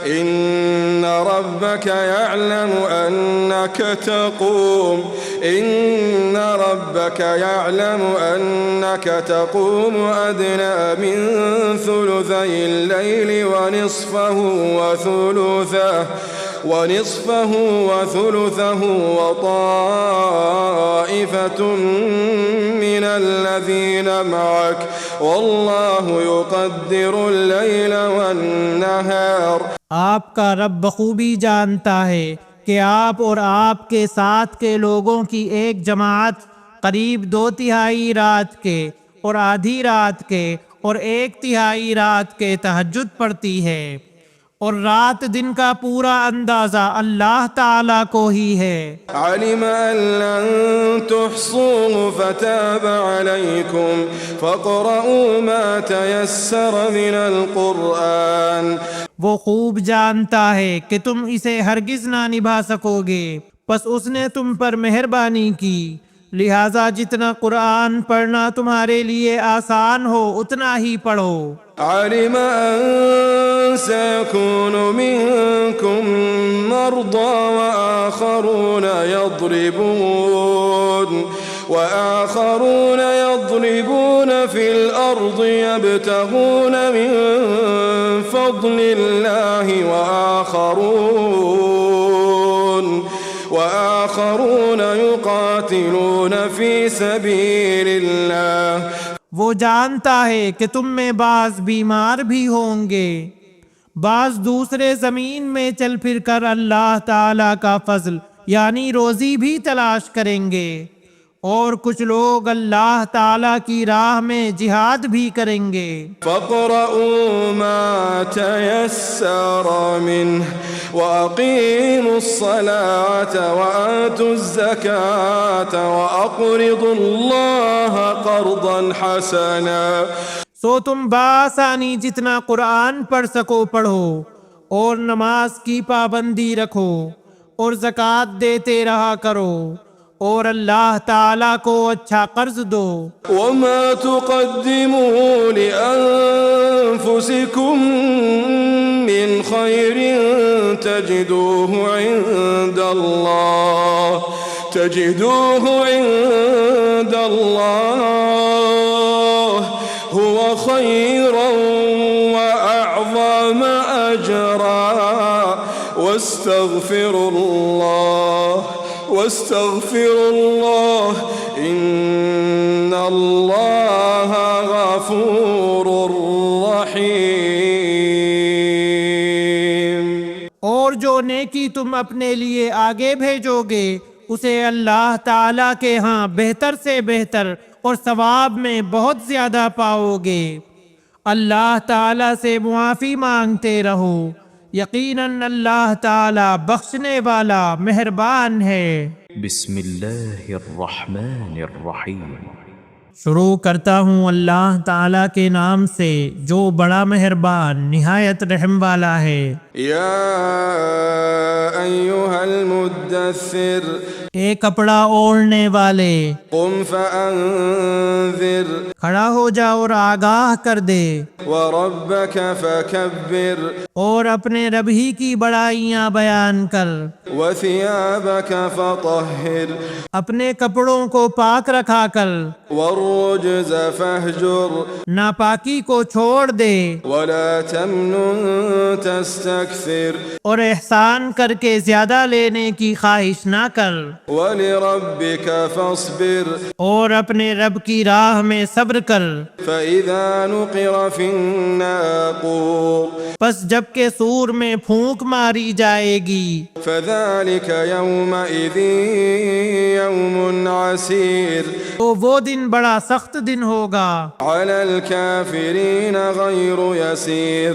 إن ربك يعلم أنك تقوم أدنى من ثلثي الليل ونصفه وثلثه وطائفة من الذين معك والله يقدر الليل والنهار. آپ کا رب بخوبی جانتا ہے کہ آپ اور آپ کے ساتھ کے لوگوں کی ایک جماعت قریب 2/3 رات کے اور آدھی رات کے اور 1/3 رات کے تہجد پڑھتی ہے، اور رات دن کا پورا اندازہ اللہ تعالیٰ کو ہی ہے. علم أن لن تحصوه فتاب عليكم فاقرؤوا ما تيسر من القرآن. وہ خوب جانتا ہے کہ تم اسے ہرگز نہ نبھا سکو گے، پس اس نے تم پر مہربانی کی، لہذا جتنا قرآن پڑھنا تمہارے لیے آسان ہو اتنا ہی پڑھو. علم أن سيكون منكم مرضى وآخرون يضربون في الأرض يبتغون من فضل الله وآخرون يقاتلون في سبيل الله. وہ جانتا ہے کہ تم میں بعض بیمار بھی ہوں گے، بعض دوسرے زمین میں چل پھر کر اللہ تعالیٰ کا فضل یعنی روزی بھی تلاش کریں گے، اور کچھ لوگ اللہ تعالیٰ کی راہ میں جہاد بھی کریں گے. فَاقْرَؤُوا مَا تَيَسَّرَ مِنْهُ وَأَقِيمُوا الصَّلَاةَ وَآتُوا الزَّكَاةَ وَأَقْرِضُوا اللَّهَ قَرْضًا حَسَنًا. سو تم بآسانی جتنا قرآن پڑھ سکو پڑھو، اور نماز کی پابندی رکھو، اور زکوٰۃ دیتے رہا کرو، اور اللہ تعالیٰ کو اچھا قرض دو. وَمَا تُقَدِّمُوا لِأَنفُسِكُم مِّنْ خَيْرٍ تَجِدُوهُ عِندَ اللَّهِ هُوَ خَيْرًا وَأَعْظَمَ أَجْرًا وَاسْتَغْفِرُوا اللَّهَ إِنَّ اللَّهَ غَفُورٌ رَّحِيمٌ. اور جو نیکی تم اپنے لیے آگے بھیجو گے اسے اللہ تعالیٰ کے ہاں بہتر سے بہتر اور ثواب میں بہت زیادہ پاؤ گے. اللہ تعالیٰ سے معافی مانگتے رہو، یقیناً اللہ تعالیٰ بخشنے والا مہربان ہے. بسم اللہ الرحمن الرحیم. شروع کرتا ہوں اللہ تعالیٰ کے نام سے جو بڑا مہربان نہایت رحم والا ہے. یا ایھا المدثر، اے کپڑا اوڑھنے والے، قم فانذر، کھڑا ہو جا اور آگاہ کر دے، وربک فکبر، اور اپنے رب ہی کی بڑائیاں بیان کر، وثیابک فطہر، اپنے کپڑوں کو پاک رکھا کر، والرجز فاہجر، ناپاکی کو چھوڑ دے، ولا تمنن تستکثر، اور احسان کر کے زیادہ لینے کی خواہش نہ کر، ولربک فاصبر، اور اپنے رب کی راہ میں صبر کر. فإذا نقر في الناقور، پس جب کہ سور میں پھونک ماری جائے گی، فذلك يومئذ يوم عسير، تو وہ دن بڑا سخت دن ہوگا، على الكافرين غير يسير،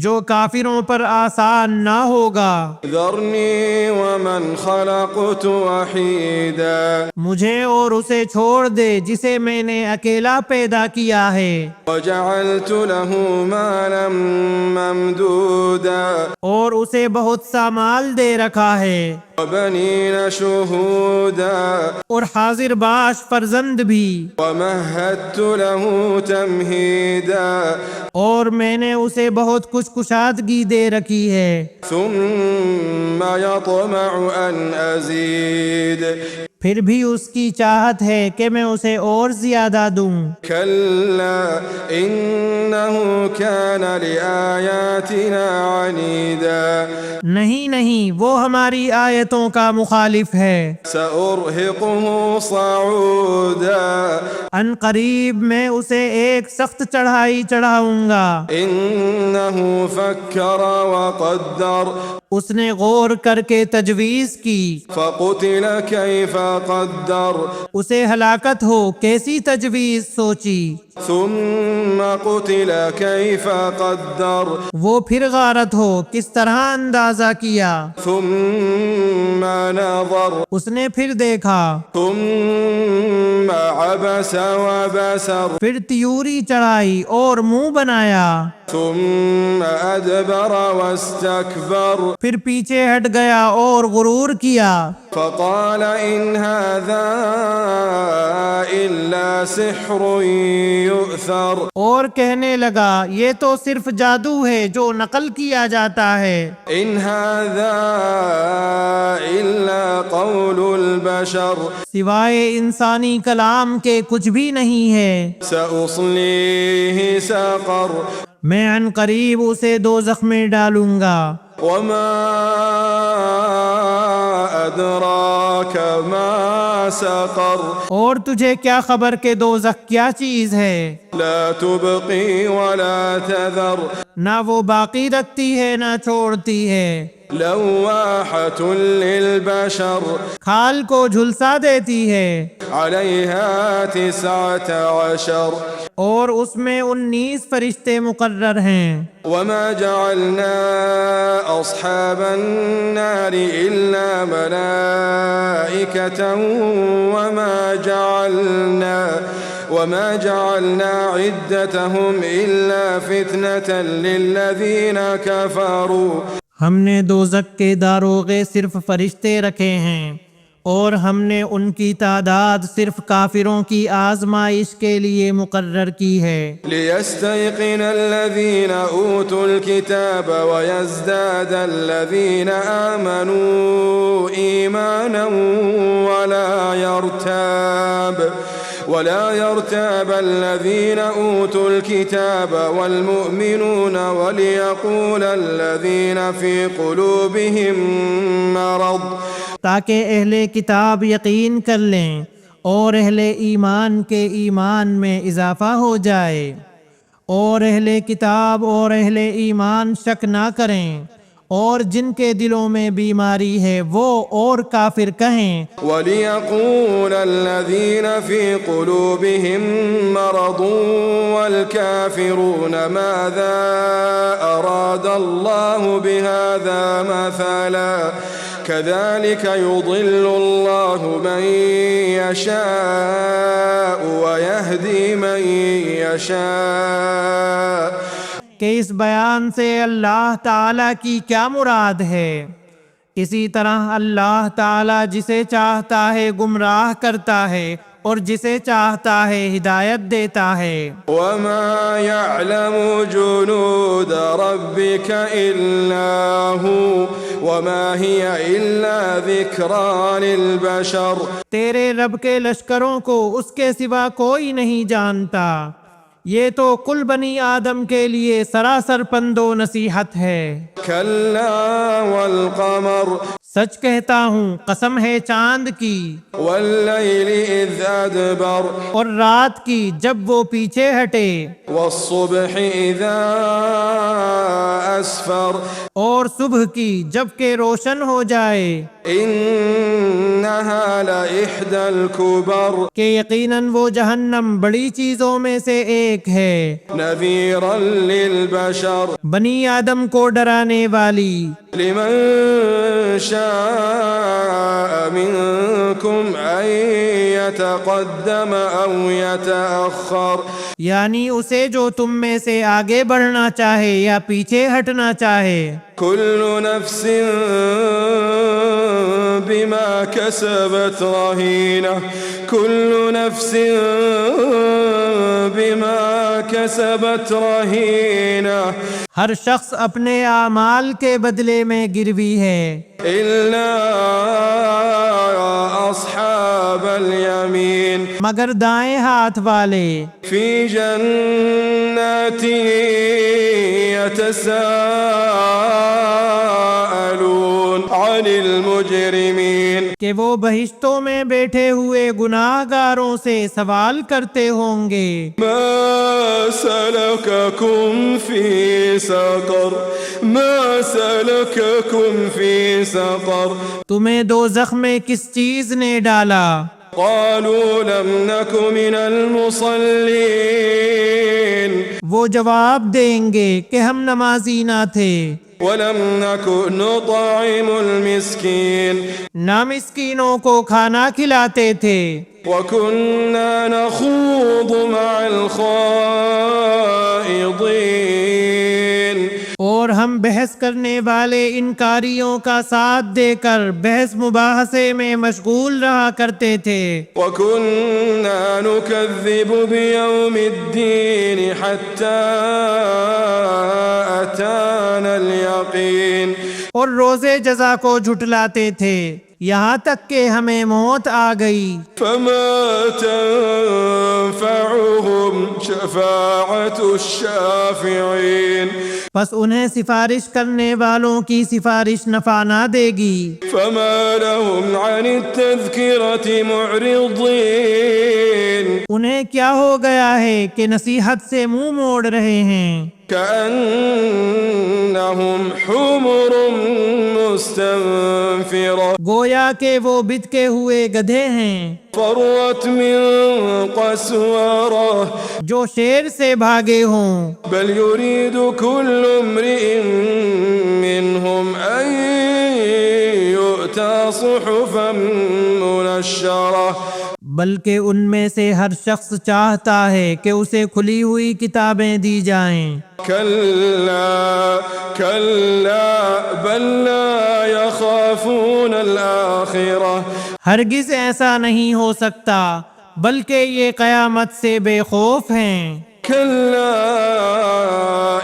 جو کافروں پر آسان نہ ہوگا. ذرني ومن خلقت وحيدا، وحيدا مجھے اور اسے چھوڑ دے جسے میں نے اکیلا پیدا کیا ہے، وجعلت له مالا ممدودا اور اسے بہت سا مال دے رکھا ہے، وبنين شهودا اور حاضر باش فرزند بھی، ومهدت له تمهيدا اور میں نے اسے بہت کچھ کشادگی دے رکھی ہے، ثم يطمع أن أزيد پھر بھی اس کی چاہت ہے کہ میں اسے اور زیادہ دوں۔ كلا إنه كان لآياتنا عنيدا نہیں وہ ہماری آیتوں کا مخالف ہے، سأرهقه صعودا ان قریب میں اسے ایک سخت چڑھائی چڑھاؤں گا۔ إنه فكر وقدر اس نے غور کر کے تجویز کی، فقتل كيف قدر اسے ہلاکت ہو کیسی تجویز سوچی، ثم قتل كيف قدر وہ پھر غارت ہو کس طرح اندازہ کیا، ثم نظر اس نے پھر دیکھا، ثم عبس وبسر پھر تیوری چڑھائی اور منہ بنایا، ثم أدبر واستكبر پھر پیچھے ہٹ گیا اور غرور کیا، فقال إن هذا إلا سحر يؤثر اور کہنے لگا یہ تو صرف جادو ہے جو نقل کیا جاتا ہے، إن هذا إلا قول البشر سوائے انسانی کلام کے کچھ بھی نہیں ہے، سأصليه سقر میں عن قریب اسے دوزخ میں ڈالوں گا۔ وما أدراك ما سقر اور تجھے کیا خبر کہ دوزخ کیا چیز ہے، لا تبقي ولا تذر نہ وہ باقی رکھتی ہے نہ چھوڑتی ہے، لواحة للبشر کھال کو جھلسا دیتی ہے، عليها 19 اور اس میں 19 فرشتے مقرر ہیں۔ وما جعلنا أصحاب النار إلا ملائكة وما جعلنا عدتهم إلا فتنة للذين كفروا ہم نے دوزخ کے داروغے صرف فرشتے رکھے ہیں، اور ہم نے ان کی تعداد صرف کافروں کی آزمائش کے لیے مقرر کی ہے، ليستيقن الذين أوتوا الكتاب ويزداد الذين آمنوا إيمانا ولا يرتاب الذين أوتوا الكتاب والمؤمنون وليقول الذين في قلوبهم مرض تاکہ اہل کتاب یقین کر لیں اور اہل ایمان کے ایمان میں اضافہ ہو جائے، اور اہل کتاب اور اہل ایمان شک نہ کریں، اور جن کے دلوں میں بیماری ہے وہ اور کافر کہیں، وَلِيَقُولَ الَّذِينَ فِي قُلُوبِهِم مَّرَضٌ وَالْكَافِرُونَ مَاذَا أَرَادَ اللَّهُ بِهَذَا مَثَلًا كَذَلِكَ يُضِلُّ اللَّهُ مَن يَشَاءُ وَيَهْدِي مَن يَشَاءُ کہ اس بیان سے اللہ تعالیٰ کی کیا مراد ہے، اسی طرح اللہ تعالیٰ جسے چاہتا ہے گمراہ کرتا ہے اور جسے چاہتا ہے ہدایت دیتا ہے۔ وَمَا يَعْلَمُ جُنُودَ رَبِّكَ إِلَّا هُوَ وَمَا هِيَ إِلَّا ذِكْرَىٰ لِلْبَشَرِ تیرے رب کے لشکروں کو اس کے سوا کوئی نہیں جانتا، یہ تو کل بنی آدم کے لیے سراسر پند و نصیحت ہے۔ كَلَّا وَالْقَمَرِ سچ کہتا ہوں قسم ہے چاند کی، وَاللَّيْلِ إِذْ أَدْبَرَ اور رات کی جب وہ پیچھے ہٹے، وَالصُّبْحِ إِذَا أَسْفَرَ اور صبح کی جب کہ روشن ہو جائے، إنها لإحدى الكبر کہ یقیناً وہ جہنم بڑی چیزوں میں سے ایک ہے، نذيرا للبشر بنی آدم کو ڈرانے والی، لمن شاء منكم أن يتقدم أو يتأخر یعنی اسے جو تم میں سے آگے بڑھنا چاہے یا پیچھے ہٹنا چاہے۔ كل نفس بما كسبت رهينة كل نفس بما كسبت رهينة ہر شخص اپنے اعمال کے بدلے میں گروی ہے، إلا أصحاب اليمين مگر دائیں ہاتھ والے في جنات يتساءلون عن المجرمين کہ وہ بہشتوں میں بیٹھے ہوئے گناہ گاروں سے سوال کرتے ہوں گے، ما سلككم في سقر ما سلككم في سقر تمہیں دوزخ میں کس چیز نے ڈالا؟ قالوا لم نك من المصلين وہ جواب دیں گے کہ ہم نمازی نہ تھے، ولم نك نطعم المسكين نہ مسکینوں کو کھانا کھلاتے تھے، وكنا نخوض مع الخائضين اور ہم بحث کرنے والے انکاریوں کا ساتھ دے کر بحث مباحثے میں مشغول رہا کرتے تھے، وكنا نكذب بيوم الدين حتى أتانا اليقين اور روز جزا کو جھٹلاتے تھے یہاں تک کہ ہمیں موت آ گئی، فما تنفعهم شفاعة الشافعين پس انہیں سفارش کرنے والوں کی سفارش نفع نہ دے گی، فما لهم عن التذكرة معرضين انہیں کیا ہو گیا ہے کہ نصیحت سے منہ موڑ رہے ہیں، كأنهم حمر مستنفرة گویا کہ وہ بتکے ہوئے گدھے ہیں فرت من قسورة جو شیر سے بھاگے ہوں، بل يريد كل امرئ منهم أن يؤتى صحفا منشرة بلکہ ان میں سے ہر شخص چاہتا ہے کہ اسے کھلی ہوئی کتابیں دی جائیں، كلا كلا بل لا يخافون الآخرة ہرگز ایسا نہیں ہو سکتا بلکہ یہ قیامت سے بے خوف ہیں، كلا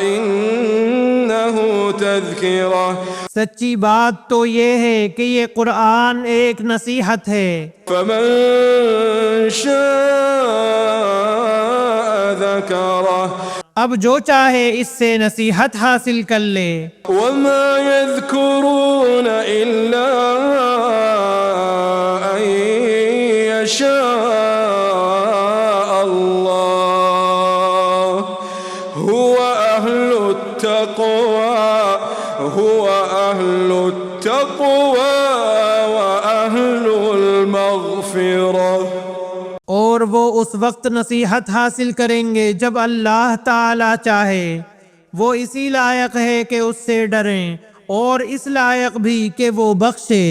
إنه تذكرة سچی بات تو یہ ہے کہ یہ قرآن ایک نصیحت ہے، فمن شاء ذكره اب جو چاہے اس سے نصیحت حاصل کر لے، وما يذكرون إلا أن يشاء الله هو أهل التقوى وأهل المغفرة اور وہ اس وقت نصیحت حاصل کریں گے جب اللہ تعالی چاہے، وہ اسی لائق ہے کہ اس سے ڈریں اور اس لائق بھی کہ وہ بخشے۔